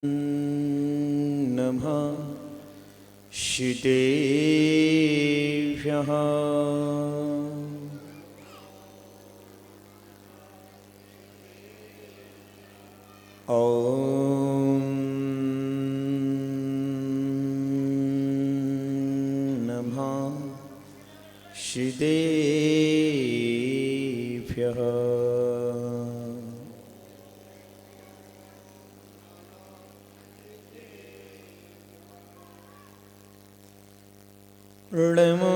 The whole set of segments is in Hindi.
नमः शितेभ्यः ॐ नमः शितेभ्यः ऋणमो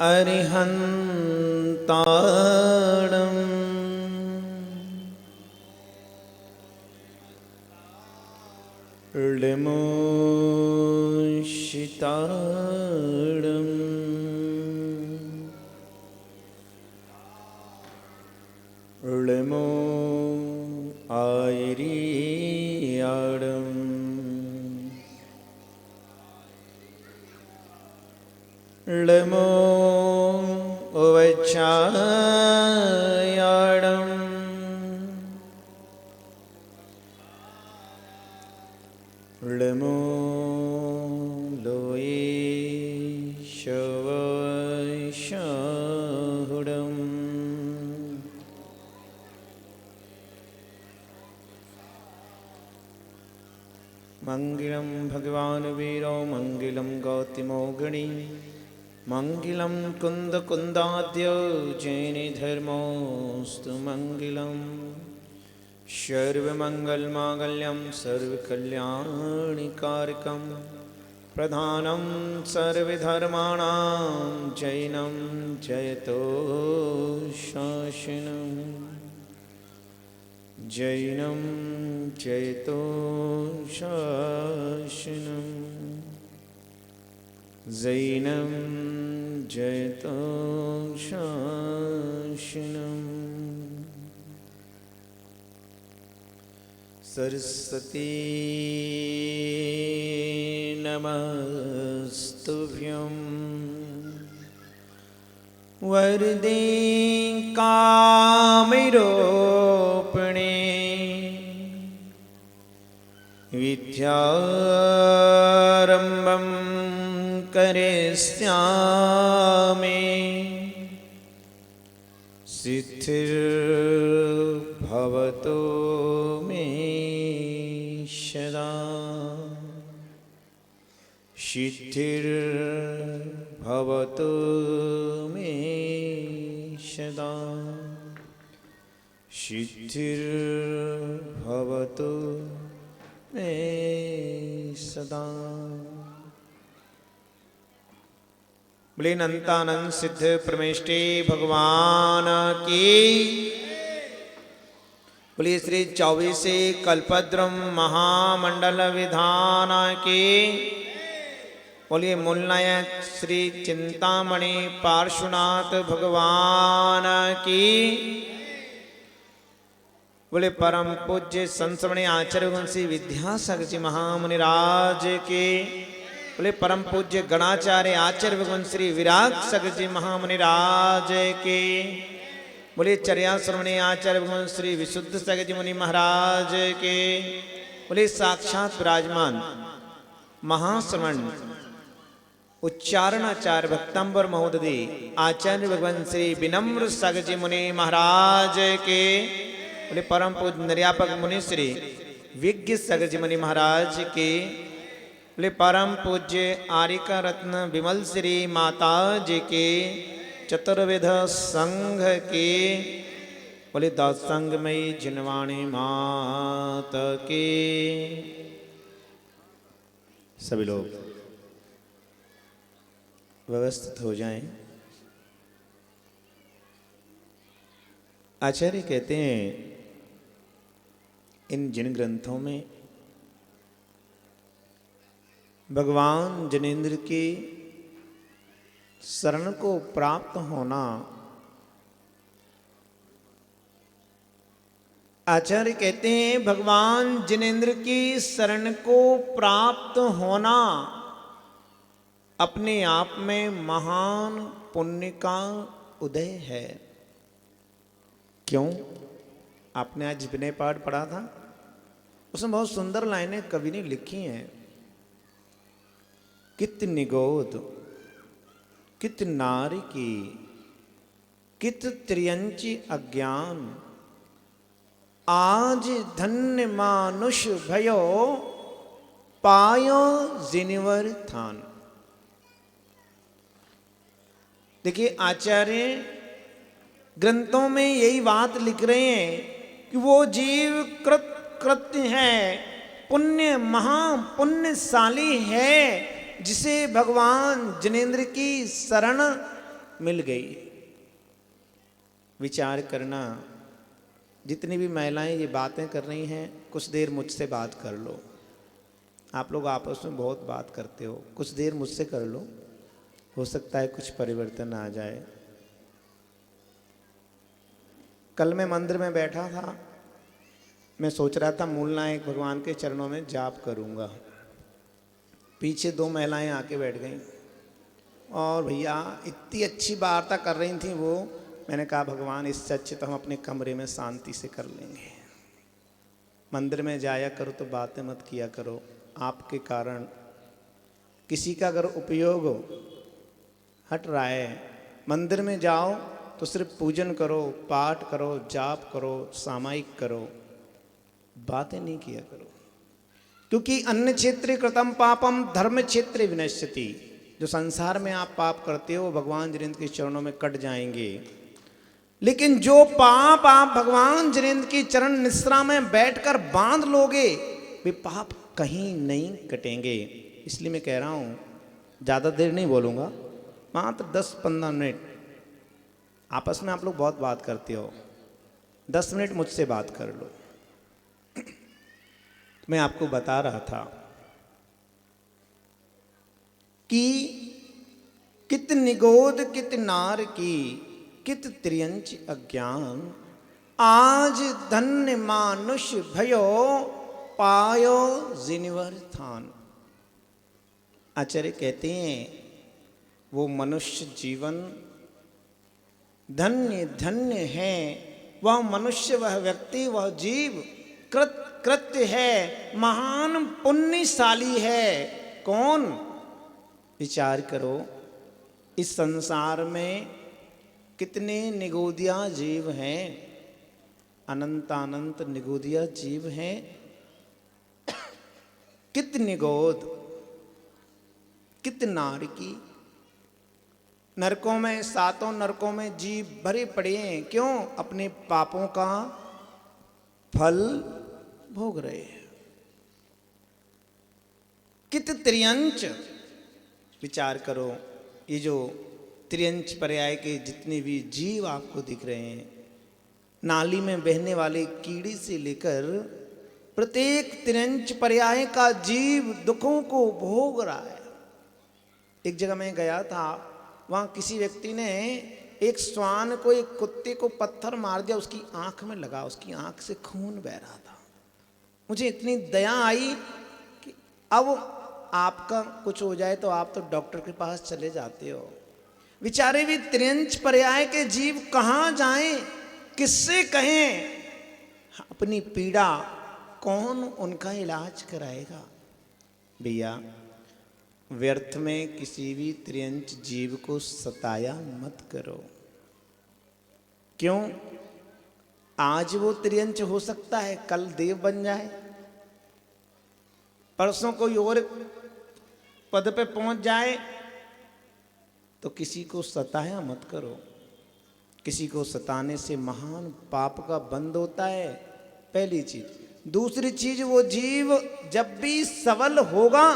अरिहन्ताणम् ऋणमो शिताणम् ऋणमो आयरियाडम् ळमो उवचायाडम् ळमो लोये शवशाहुडम् मङ्गलं भगवान् वीरो मङ्गलं गौतमोगणी मङ्गलं कुन्दकुन्दाद्य जैनधर्मोऽस्तु मङ्गलं सर्वमङ्गलमाङ्गल्यं सर्वकल्याणिकारकं प्रधानं सर्वधर्माणां जैनं जयतो शासनं जैनं जयतो शासनं जैनं जयतो शासनं सरस्वती नमस्तुभ्यं वरदे कामरूपिणे विद्यारम्भं करिष्यामि सिद्धिर्भवतु मे सदा सिद्धिर्भवतु मे सदा सिद्धिर्भवतु मे सदा। बोले अनंतानंद सिद्ध परमेष्टि भगवान की। बोले श्री 24 कल्पद्रुम महामंडल विधान की। बोलिए मूल नायक श्री चिंतामणि पार्श्वनाथ भगवान की। बोले परम पूज्य संस्मरणीय आचार्य वंशी विद्यासागर जी महामुनिराज के। बोले परम पूज्य गणाचार्य आचार्य भगवान श्री विराग सागर जी महामुनिराज के। बोले चर्या श्रवणीय आचार्य भगवान श्री विशुद्ध सागर जी मुनि महाराज के। बोले साक्षात विराजमान महाश्रवण उच्चारणाचार्य भक्तंबर महोदय आचार्य भगवान श्री विनम्र सागर जी मुनि महाराज के। बोले परम पूज्य निर्यापक मुनि श्री विज्ञ सागर जी मुनि महाराज के। बोले परम पूज्य आरिका रत्न विमल श्री माता जी के चतुर्विध संघ के। बोले दासंगमयी जिनवाणी माता के। सभी लोग व्यवस्थित हो जाएं। आचार्य कहते हैं इन जिन ग्रंथों में भगवान जिनेन्द्र की शरण को प्राप्त होना, आचार्य कहते हैं भगवान जिनेन्द्र की शरण को प्राप्त होना अपने आप में महान पुण्य का उदय है। क्यों? आपने आज विनय पाठ पढ़ा था। उसमें बहुत सुंदर लाइनें कवि ने लिखी हैं। कित निगोद कित नारी की कित त्रियंची अज्ञान, आज धन्य मानुष भयो पायो जिनिवर थान। देखिए आचार्य ग्रंथों में यही बात लिख रहे हैं कि वो जीव कृत्य है, पुण्य महापुण्यशाली है, जिसे भगवान जिनेन्द्र की शरण मिल गई। विचार करना, जितनी भी महिलाएं ये बातें कर रही हैं, कुछ देर मुझसे बात कर लो। आप लोग आपस में बहुत बात करते हो, कुछ देर मुझसे कर लो, हो सकता है कुछ परिवर्तन आ जाए। कल मैं मंदिर में बैठा था, मैं सोच रहा था मूलनायक भगवान के चरणों में जाप करूंगा। पीछे दो महिलाएं आके बैठ गईं और भैया इतनी अच्छी वार्ता कर रही थी वो। मैंने कहा भगवान इससे अच्छे तो हम अपने कमरे में शांति से कर लेंगे। मंदिर में जाया करो तो बातें मत किया करो। आपके कारण किसी का अगर उपयोग हट रहा है, मंदिर में जाओ तो सिर्फ पूजन करो, पाठ करो, जाप करो, सामायिक करो, बातें नहीं किया करो। क्योंकि अन्य क्षेत्रे कृतम पापम धर्म क्षेत्रे विनश्यति। जो संसार में आप पाप करते हो भगवान जिनेन्द्र के चरणों में कट जाएंगे, लेकिन जो पाप आप भगवान जिनेन्द्र की चरण निश्रा में बैठकर बांध लोगे, वे पाप कहीं नहीं कटेंगे। इसलिए मैं कह रहा हूं ज्यादा देर नहीं बोलूंगा, मात्र 10-15 मिनट। आपस में आप लोग बहुत बात करते हो, 10 मिनट मुझसे बात कर लो। मैं आपको बता रहा था कि कित निगोद कित नार की कित त्रियंच अज्ञान, आज धन्य मानुष भयो पायो जिनिवर थान। आचार्य कहते हैं वो मनुष्य जीवन धन्य धन्य है, वह मनुष्य, वह व्यक्ति, वह जीव कृत्य है, महान पुण्यशाली है। कौन? विचार करो, इस संसार में कितने निगोदिया जीव हैं, अनंत निगोदिया जीव हैं। कित निगोद कित नार की। नरकों में, 7 नरकों में जीव भरे पड़े हैं। क्यों? अपने पापों का फल भोग रहे हैं। कित त्रियंच। विचार करो, ये जो त्रियंच पर्याय के जितने भी जीव आपको दिख रहे हैं, नाली में बहने वाले कीड़ी से लेकर प्रत्येक त्रियंच पर्याय का जीव दुखों को भोग रहा है। एक जगह मैं गया था, वहां किसी व्यक्ति ने एक श्वान को, एक कुत्ते को पत्थर मार दिया, उसकी आंख में लगा, उसकी आंख से खून बह रहा था। मुझे इतनी दया आई कि अब आपका कुछ हो जाए तो आप तो डॉक्टर के पास चले जाते हो। बेचारे भी त्रियंच पर्याय के जीव कहाँ जाएं, किससे कहें अपनी पीड़ा? कौन उनका इलाज कराएगा? भैया व्यर्थ में किसी भी त्रियंच जीव को सताया मत करो। क्यों? आज वो त्रियंच हो सकता है कल देव बन जाए, परसों कोई और पद पे पहुंच जाए। तो किसी को सताया मत करो। किसी को सताने से महान पाप का बंध होता है, पहली चीज। दूसरी चीज, वो जीव जब भी सबल होगा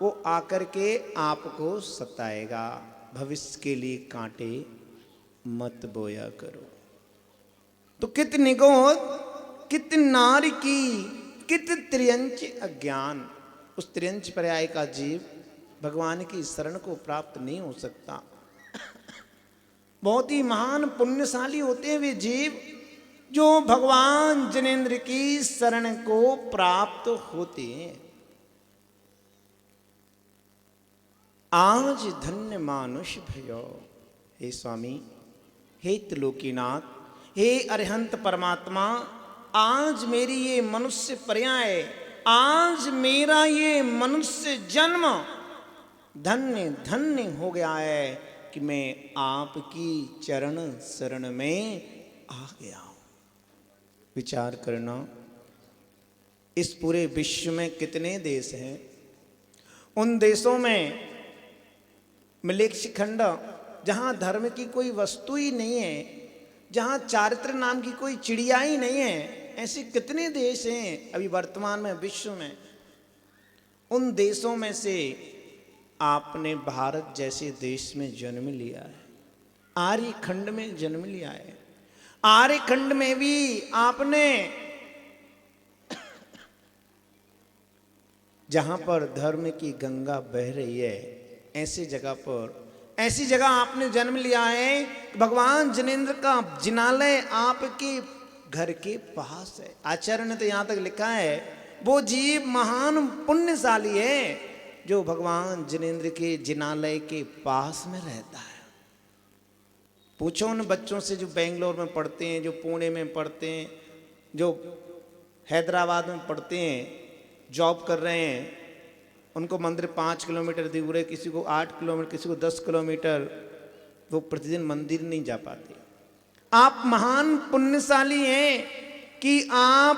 वो आकर के आपको सताएगा। भविष्य के लिए कांटे मत बोया करो। तो कित निगोद कित नार की कित त्रियंच अज्ञान। उस त्रियंच पर्याय का जीव भगवान की शरण को प्राप्त नहीं हो सकता। बहुत ही महान पुण्यशाली होते हैं वे जीव जो भगवान जिनेन्द्र की शरण को प्राप्त होते हैं। आज धन्य मानुष भयो। हे स्वामी, हे त्रिलोकीनाथ, हे अरिहंत परमात्मा, आज मेरी ये मनुष्य पर्याय, आज मेरा ये मनुष्य जन्म धन्य धन्य हो गया है कि मैं आपकी चरण शरण में आ गया हूं। विचार करना, इस पूरे विश्व में कितने देश हैं? उन देशों में मलेक्ष खंड, जहां धर्म की कोई वस्तु ही नहीं है, जहां चारित्र नाम की कोई चिड़िया ही नहीं है, ऐसे कितने देश हैं अभी वर्तमान में विश्व में। उन देशों में से आपने भारत जैसे देश में जन्म लिया है, आर्य खंड में जन्म लिया है। आर्य खंड में भी आपने, जहां पर धर्म की गंगा बह रही है, ऐसी जगह पर, ऐसी जगह आपने जन्म लिया है। भगवान जिनेंद्र का जिनालय आपके घर के पास है। आचार्य ने तो यहां तक लिखा है, वो जीव महान पुण्यशाली है जो भगवान जिनेंद्र के जिनालय के पास में रहता है। पूछो उन बच्चों से जो बेंगलोर में पढ़ते हैं, जो पुणे में पढ़ते हैं, जो हैदराबाद में पढ़ते हैं, जॉब कर रहे हैं, उनको मंदिर 5 किलोमीटर दूर है, किसी को 8 किलोमीटर, किसी को 10 किलोमीटर, वो प्रतिदिन मंदिर नहीं जा पाते। आप महान पुण्यशाली हैं कि आप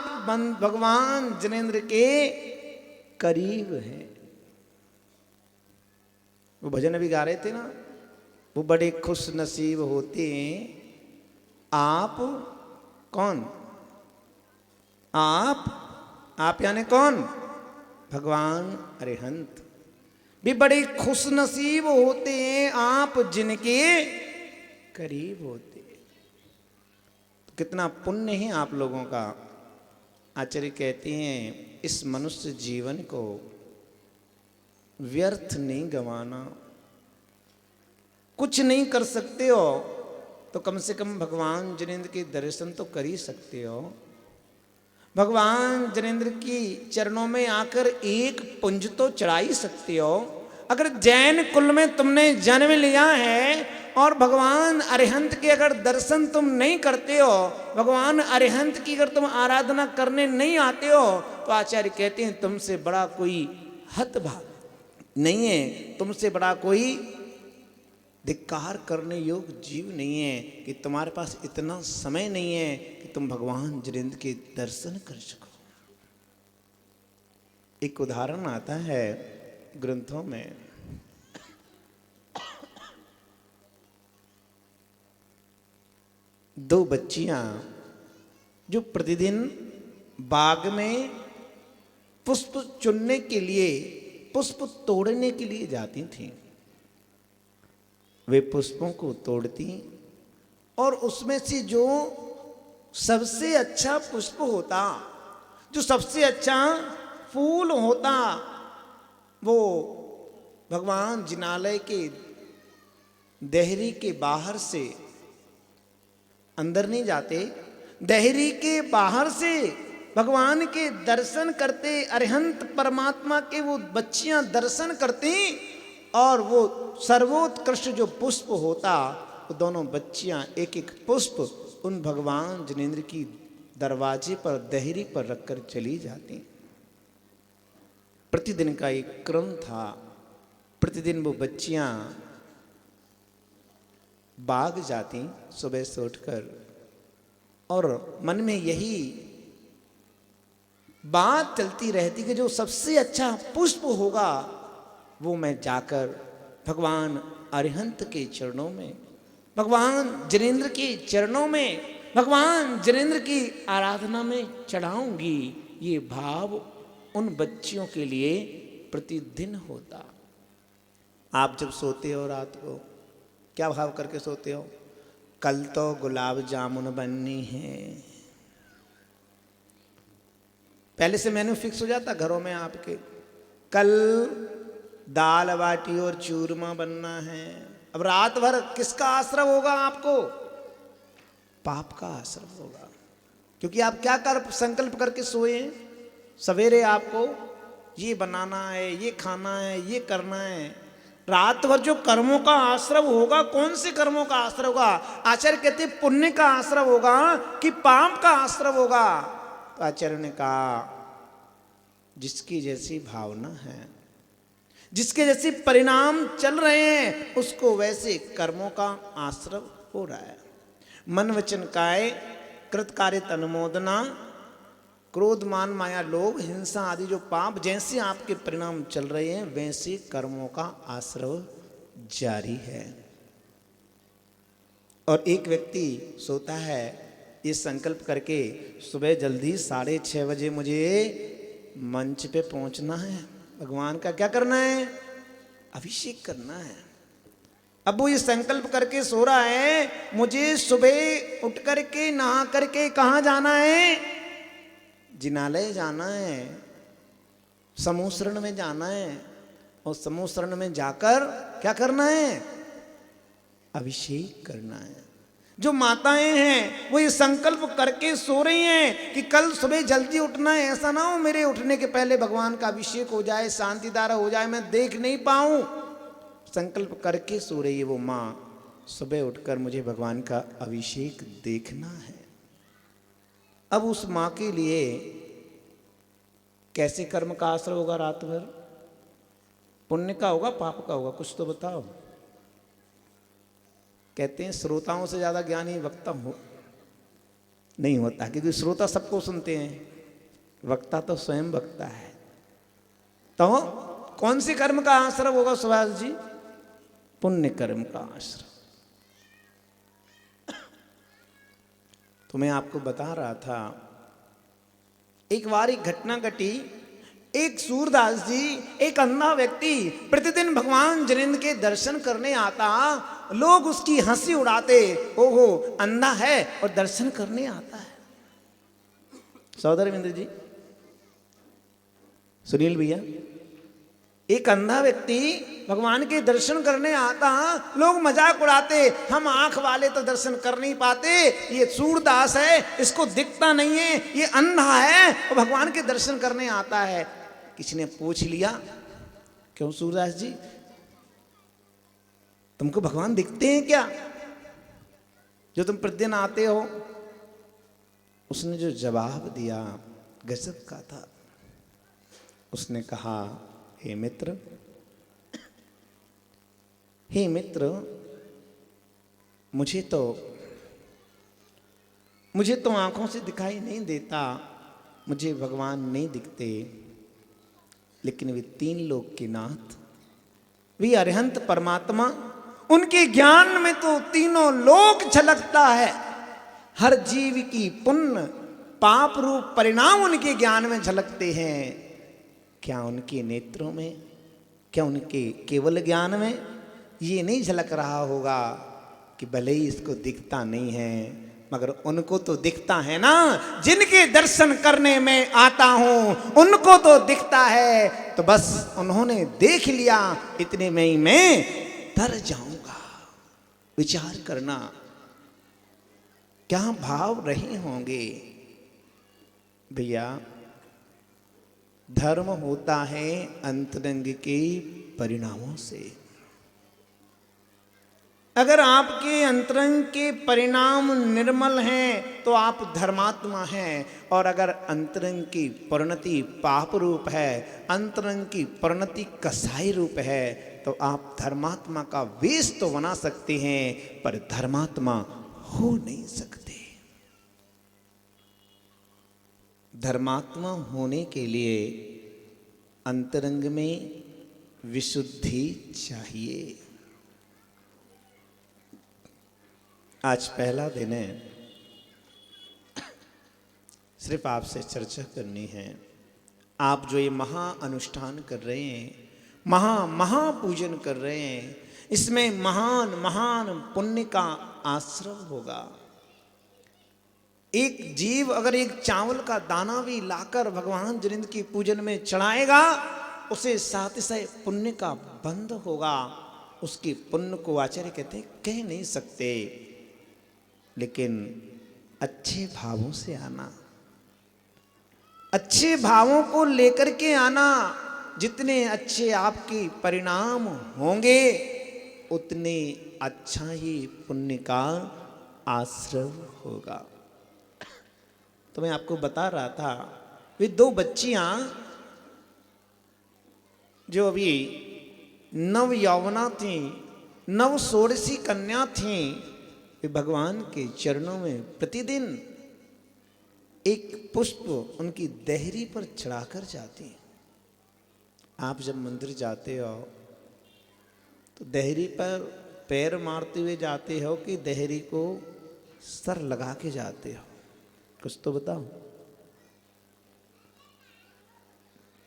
भगवान जिनेंद्र के करीब हैं। वो भजन अभी गा रहे थे ना, वो बड़े खुश नसीब होते हैं आप। कौन आप यानी कौन? भगवान अरिहंत भी बड़े खुश नसीब होते हैं आप जिनके करीब होते हैं। तो कितना पुण्य है आप लोगों का। आचार्य कहते हैं इस मनुष्य जीवन को व्यर्थ नहीं गंवाना। कुछ नहीं कर सकते हो तो कम से कम भगवान जिनेंद्र के दर्शन तो कर ही सकते हो। भगवान जिनेंद्र की चरणों में आकर एक पुंज तो चढ़ा ही सकते हो। अगर जैन कुल में तुमने जन्म लिया है और भगवान अरिहंत के अगर दर्शन तुम नहीं करते हो, भगवान अरिहंत की अगर तुम आराधना करने नहीं आते हो, तो आचार्य कहते हैं तुमसे बड़ा कोई हतभाग नहीं है, तुमसे बड़ा कोई धिक्कार करने योग्य जीव नहीं है कि तुम्हारे पास इतना समय नहीं है कि तुम भगवान जिनेंद्र के दर्शन कर सको। एक उदाहरण आता है ग्रंथों में। दो बच्चियां जो प्रतिदिन बाग में पुष्प चुनने के लिए, पुष्प तोड़ने के लिए जाती थीं। वे पुष्पों को तोड़ती और उसमें से जो सबसे अच्छा पुष्प होता, जो सबसे अच्छा फूल होता, वो भगवान जिनालय के देहरी के बाहर से, अंदर नहीं जाते, देहरी के बाहर से भगवान के दर्शन करते, अरिहंत परमात्मा के वो बच्चियां दर्शन करती और वो सर्वोत्कृष्ट जो पुष्प होता, वो दोनों बच्चियां एक एक पुष्प उन भगवान जिनेंद्र की दरवाजे पर, देहरी पर रखकर चली जाती। प्रतिदिन का एक क्रम था। प्रतिदिन वो बच्चियां बाग जाती सुबह से उठकर और मन में यही बात चलती रहती कि जो सबसे अच्छा पुष्प होगा वो मैं जाकर भगवान अरिहंत के चरणों में, भगवान जिनेंद्र के चरणों में, भगवान जिनेंद्र की आराधना में चढ़ाऊंगी। ये भाव उन बच्चियों के लिए प्रतिदिन होता। आप जब सोते हो रात को क्या भाव करके सोते हो? कल तो गुलाब जामुन बननी है। पहले से मेन्यू फिक्स हो जाता घरों में आपके, कल दाल बाटी और चूरमा बनना है। अब रात भर किसका आश्रय होगा आपको? पाप का आश्रय होगा, क्योंकि आप क्या कर संकल्प करके सोए? सवेरे आपको ये बनाना है, ये खाना है, ये करना है। रात भर जो कर्मों का आश्रय होगा, कौन से कर्मों का आश्रय होगा? आचार्य कहते पुण्य का आश्रय होगा कि पाप का आश्रय होगा? तो आचार्य ने कहा जिसकी जैसी भावना है, जिसके जैसे परिणाम चल रहे हैं, उसको वैसे कर्मों का आश्रय हो रहा है। मन वचन काय कृत कार्य अनुमोदना, क्रोध मान माया लोभ हिंसा आदि जो पाप जैसे आपके परिणाम चल रहे हैं, वैसे कर्मों का आश्रय जारी है। और एक व्यक्ति सोता है ये संकल्प करके सुबह जल्दी 6:30 बजे मुझे मंच पे पहुंचना है, भगवान का क्या करना है, अभिषेक करना है। अब वो ये संकल्प करके सो रहा है, मुझे सुबह उठ करके नहा करके कहाँ जाना है, जिनालय जाना है, समूह शरण में जाना है, और समूह शरण में जाकर क्या करना है, अभिषेक करना है। जो माताएं हैं वो ये संकल्प करके सो रही हैं कि कल सुबह जल्दी उठना है, ऐसा ना हो मेरे उठने के पहले भगवान का अभिषेक हो जाए, शांति धारा हो जाए, मैं देख नहीं पाऊं। संकल्प करके सो रही है वो माँ, सुबह उठकर मुझे भगवान का अभिषेक देखना है। अब उस माँ के लिए कैसे कर्म का आश्रय होगा, रात भर पुण्य का होगा पाप का होगा, कुछ तो बताओ। कहते हैं श्रोताओं से ज्यादा ज्ञानी वक्ता नहीं होता, क्योंकि श्रोता सबको सुनते हैं, वक्ता तो स्वयं वक्ता है। तो कौन सी कर्म का आश्रय होगा सुभाष जी, पुण्य कर्म का आश्रय। तो मैं आपको बता रहा था, एक बार एक घटना घटी। एक सूरदास जी, एक अंधा व्यक्ति प्रतिदिन भगवान जिनेंद्र के दर्शन करने आता, लोग उसकी हंसी उड़ाते, ओहो अंधा है और दर्शन करने आता है। सौदरविंद्र जी, सुनील भैया, एक अंधा व्यक्ति भगवान के दर्शन करने आता, लोग मजाक उड़ाते, हम आंख वाले तो दर्शन कर नहीं पाते, ये सूरदास है, इसको दिखता नहीं है, ये अंधा है और भगवान के दर्शन करने आता है। किसी ने पूछ लिया, क्यों सूरदास जी, तुमको भगवान दिखते हैं क्या, जो तुम प्रतिदिन आते हो? उसने जो जवाब दिया गजब का था। उसने कहा, हे मित्र, हे मित्र, मुझे तो आंखों से दिखाई नहीं देता, मुझे भगवान नहीं दिखते, लेकिन वे 3 लोक के नाथ, वे अरिहंत परमात्मा, उनके ज्ञान में तो तीनों लोक झलकता है। हर जीव की पुण्य पाप रूप परिणाम उनके ज्ञान में झलकते हैं। क्या उनके नेत्रों में, क्या उनके केवल ज्ञान में ये नहीं झलक रहा होगा कि भले ही इसको दिखता नहीं है, मगर उनको तो दिखता है ना, जिनके दर्शन करने में आता हूं उनको तो दिखता है। तो बस उन्होंने देख लिया, इतने में ही मैं तर जाऊंगा। विचार करना क्या भाव रहे होंगे भैया। धर्म होता है अंतरंग के परिणामों से। अगर आपके अंतरंग के परिणाम निर्मल हैं तो आप धर्मात्मा हैं, और अगर अंतरंग की परिणति पाप रूप है, अंतरंग की परिणति कसाई रूप है, तो आप धर्मात्मा का वेश तो बना सकते हैं पर धर्मात्मा हो नहीं सकते। धर्मात्मा होने के लिए अंतरंग में विशुद्धि चाहिए। आज पहला दिन है, सिर्फ आपसे चर्चा करनी है। आप जो ये महा अनुष्ठान कर रहे हैं, महापूजन कर रहे हैं, इसमें महान महान पुण्य का आश्रय होगा। एक जीव अगर एक चावल का दाना भी लाकर भगवान जिनेंद्र की पूजन में चढ़ाएगा, उसे सातिशय पुण्य का बंध होगा। उसके पुण्य को आचार्य कहते हैं कह नहीं सकते, लेकिन अच्छे भावों से आना, अच्छे भावों को लेकर के आना। जितने अच्छे आपके परिणाम होंगे उतने अच्छा ही पुण्य का आश्रय होगा। तो मैं आपको बता रहा था, वे दो बच्चियां जो अभी नव यौवना थीं, नव षोडशी कन्या थीं, वे भगवान के चरणों में प्रतिदिन एक पुष्प उनकी देहरी पर चढ़ाकर जाती हैं। आप जब मंदिर जाते हो तो देहरी पर पैर मारते हुए जाते हो कि देहरी को सर लगा के जाते हो? कुछ तो बताओ।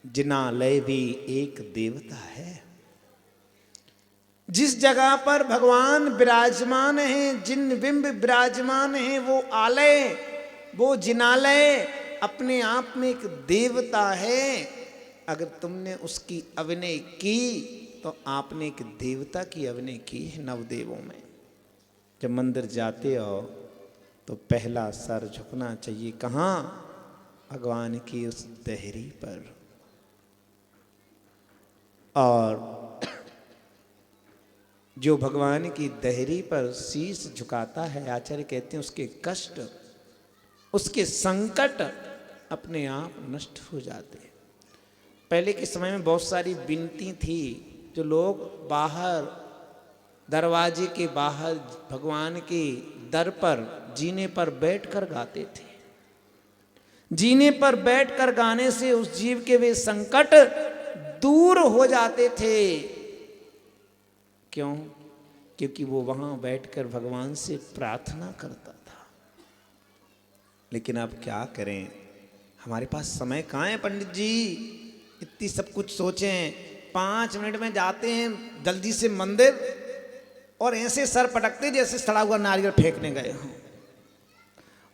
जिनालय भी एक देवता है। जिस जगह पर भगवान विराजमान हैं, जिन बिंब विराजमान हैं, वो आलय, वो जिनालय अपने आप में एक देवता है। अगर तुमने उसकी अभिनय की तो आपने एक देवता की अभिनय की है नवदेवों में। जब मंदिर जाते हो तो पहला सर झुकना चाहिए कहाँ? भगवान की उस देहरी पर। और जो भगवान की देहरी पर शीश झुकाता है, आचार्य कहते हैं उसके कष्ट, उसके संकट अपने आप नष्ट हो जाते हैं। पहले के समय में बहुत सारी विनती थी जो लोग बाहर, दरवाजे के बाहर भगवान के दर पर जीने पर बैठकर गाते थे। जीने पर बैठकर गाने से उस जीव के वे संकट दूर हो जाते थे। क्यों? क्योंकि वो वहां बैठकर भगवान से प्रार्थना करता था। लेकिन अब क्या करें, हमारे पास समय कहाँ है पंडित जी? इतनी सब कुछ सोचें, 5 मिनट में जाते हैं जल्दी से मंदिर और ऐसे सर पटकते जैसे सड़ा हुआ नारियल फेंकने गए हों,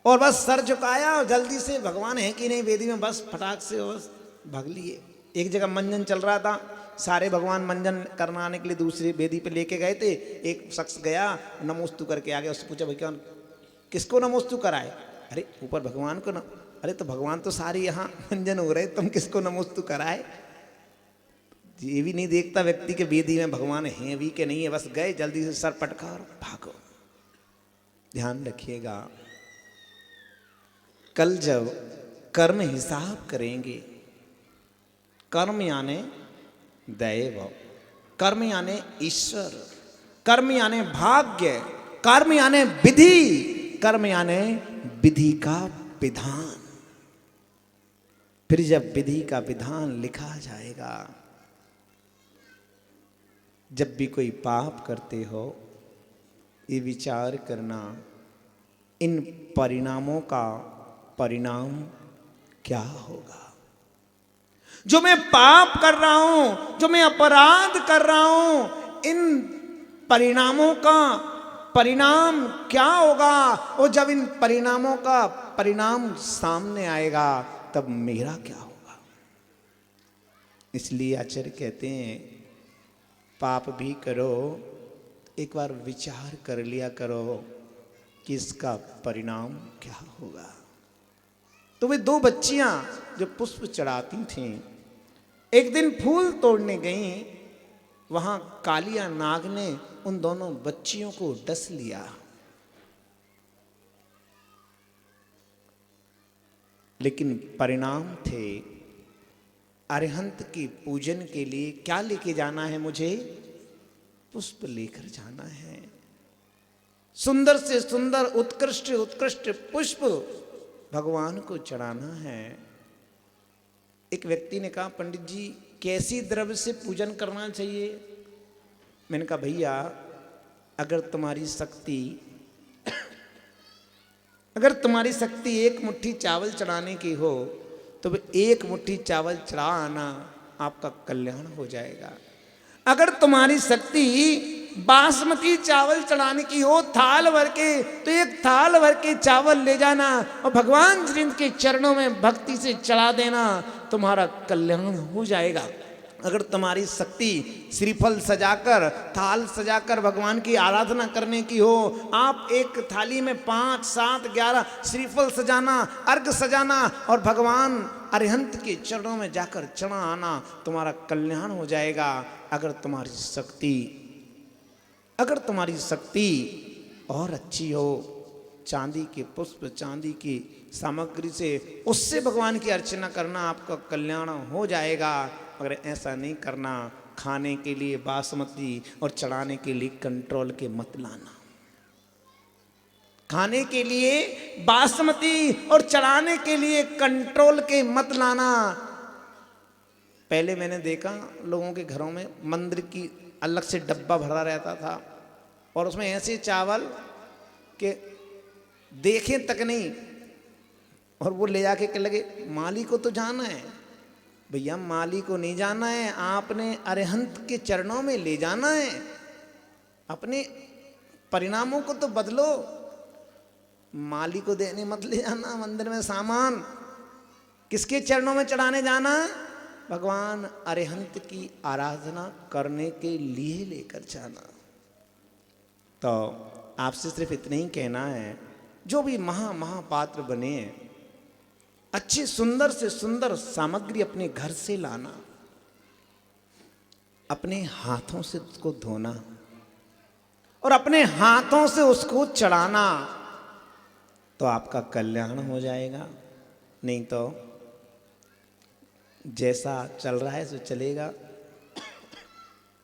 और बस सर झुकाया और जल्दी से भगवान है कि नहीं वेदी में, बस फटाक से बस भाग लिए। एक जगह मंजन चल रहा था, सारे भगवान मंजन करवाने के लिए दूसरी वेदी पे लेके गए थे। एक शख्स गया, नमोस्तु करके आ गया। उससे पूछा भगवान किसको नमोस्तु कराए? अरे ऊपर भगवान को न। अरे तो भगवान तो सारे यहाँ मंजन हो रहे, तुम किसको नमोस्तु कराए? ये भी नहीं देखता व्यक्ति के वेदी में भगवान है भी कि नहीं है, बस गए जल्दी से सर पटका और भागो। ध्यान रखिएगा, कल जब कर्म हिसाब करेंगे, कर्म यानी दैव, कर्म यानी ईश्वर, कर्म यानी भाग्य, कर्म यानी विधि, कर्म यानी विधि का विधान। फिर जब विधि का विधान लिखा जाएगा, जब भी कोई पाप करते हो, ये विचार करना इन परिणामों का परिणाम क्या होगा। जो मैं पाप कर रहा हूं, जो मैं अपराध कर रहा हूं, इन परिणामों का परिणाम क्या होगा? और जब इन परिणामों का परिणाम सामने आएगा तब मेरा क्या होगा? इसलिए आचार्य कहते हैं पाप भी करो, एक बार विचार कर लिया करो कि इसका परिणाम क्या होगा। तो वे दो बच्चियां जो पुष्प चढ़ाती थीं, एक दिन फूल तोड़ने गईं, वहां कालिया नाग ने उन दोनों बच्चियों को डस लिया। लेकिन परिणाम थे, अरिहंत की पूजन के लिए क्या लेके जाना है? मुझे पुष्प लेकर जाना है। सुंदर से सुंदर उत्कृष्ट उत्कृष्ट पुष्प भगवान को चढ़ाना है। एक व्यक्ति ने कहा पंडित जी कैसी द्रव्य से पूजन करना चाहिए? मैंने कहा भैया अगर तुम्हारी शक्ति एक मुट्ठी चावल चढ़ाने की हो तो एक मुट्ठी चावल चढ़ा आना, आपका कल्याण हो जाएगा। अगर तुम्हारी शक्ति बासमती चावल चढ़ाने की हो थाल भर के, तो एक थाल भर के चावल ले जाना और भगवान श्री के चरणों में भक्ति से चढ़ा देना, तुम्हारा कल्याण हो जाएगा। अगर तुम्हारी शक्ति श्रीफल सजाकर, थाल सजाकर भगवान की आराधना करने की हो, आप एक थाली में 5, 7, 11 श्रीफल सजाना, अर्घ सजाना और भगवान अरिहंत के चरणों में जाकर चढ़ा आना, तुम्हारा कल्याण हो जाएगा। अगर तुम्हारी शक्ति और अच्छी हो, चांदी के पुष्प, चांदी की सामग्री से उससे भगवान की अर्चना करना, आपका कल्याण हो जाएगा। मगर ऐसा नहीं करना, खाने के लिए बासमती और चढ़ाने के लिए कंट्रोल के मत लाना। खाने के लिए बासमती और चढ़ाने के लिए कंट्रोल के मत लाना। पहले मैंने देखा लोगों के घरों में मंदिर की अलग से डब्बा भरा रहता था और उसमें ऐसे चावल के देखें तक नहीं, और वो ले जाके के लगे माली को तो जाना है। भैया माली को नहीं जाना है, आपने अरिहंत के चरणों में ले जाना है। अपने परिणामों को तो बदलो, माली को देने मत ले जाना मंदिर में सामान। किसके चरणों में चढ़ाने जाना? भगवान अरिहंत की आराधना करने के लिए लेकर जाना। तो आपसे सिर्फ इतना ही कहना है, जो भी महापात्र बने हैं, अच्छी सुंदर से सुंदर सामग्री अपने घर से लाना, अपने हाथों से उसको धोना और अपने हाथों से उसको चढ़ाना, तो आपका कल्याण हो जाएगा। नहीं तो जैसा चल रहा है सो चलेगा।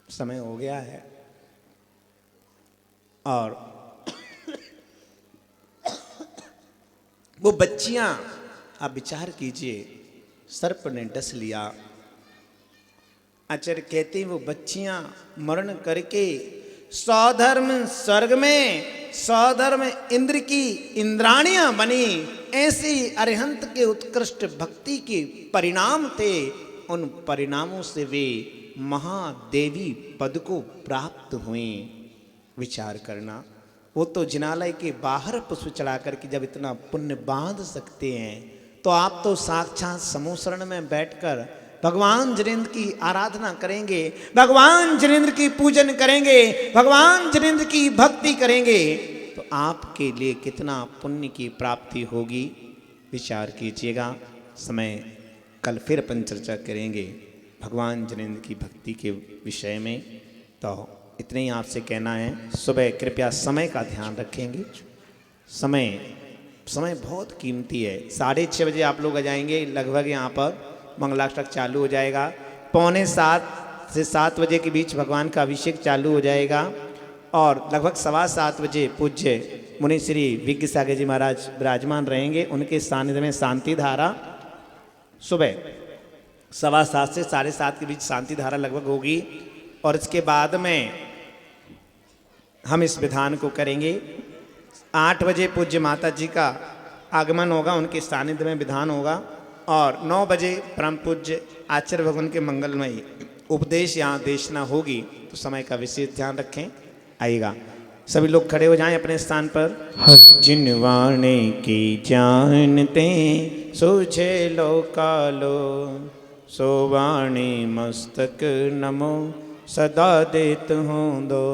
समय हो गया है। और वो बच्चियां, आप विचार कीजिए, सर्प ने डस लिया। आचार्य कहते हैं वो बच्चियां मरण करके सौधर्म स्वर्ग में, सौधर्म इंद्र की इंद्राणियां बनी। ऐसी अरिहंत के उत्कृष्ट भक्ति के परिणाम थे। उन परिणामों से वे महादेवी पद को प्राप्त हुए। विचार करना, वो तो जिनालय के बाहर पुष्प चढ़ा करके जब इतना पुण्य बांध सकते हैं, तो आप तो साक्षात समूह शरण में बैठकर भगवान जिनेंद्र की आराधना करेंगे, भगवान जिनेंद्र की पूजन करेंगे, भगवान जिनेंद्र की भक्ति करेंगे, तो आपके लिए कितना पुण्य की प्राप्ति होगी। विचार कीजिएगा। समय कल फिर अपन चर्चा करेंगे भगवान जिनेंद्र की भक्ति के विषय में। तो इतने ही आपसे कहना है, सुबह कृपया समय का ध्यान रखेंगे। समय बहुत कीमती है। 6:30 बजे आप लोग आ जाएंगे। लगभग यहाँ पर मंगलाष्टक चालू हो जाएगा। 6:45 से 7 बजे के बीच भगवान का अभिषेक चालू हो जाएगा। और लगभग 7:15 बजे पूज्य मुनि श्री विज्ञ सागर जी महाराज विराजमान रहेंगे। उनके सानिध्य में शांति धारा सुबह 7:15 से 7:30 के बीच शांति धारा लगभग होगी। और इसके बाद में हम इस विधान को करेंगे। 8 बजे पूज्य माता जी का आगमन होगा, उनके सानिध्य में विधान होगा। और 9 बजे परम पूज्य आचार्य भगवान के मंगलमयी उपदेश यहाँ देशना होगी। तो समय का विशेष ध्यान रखें। आइएगा, सभी लोग खड़े हो जाएं अपने स्थान पर। जिनवाने की जानते सूझे लो कालो, सोवाणी मस्तक नमो सदा देत हूँ दो।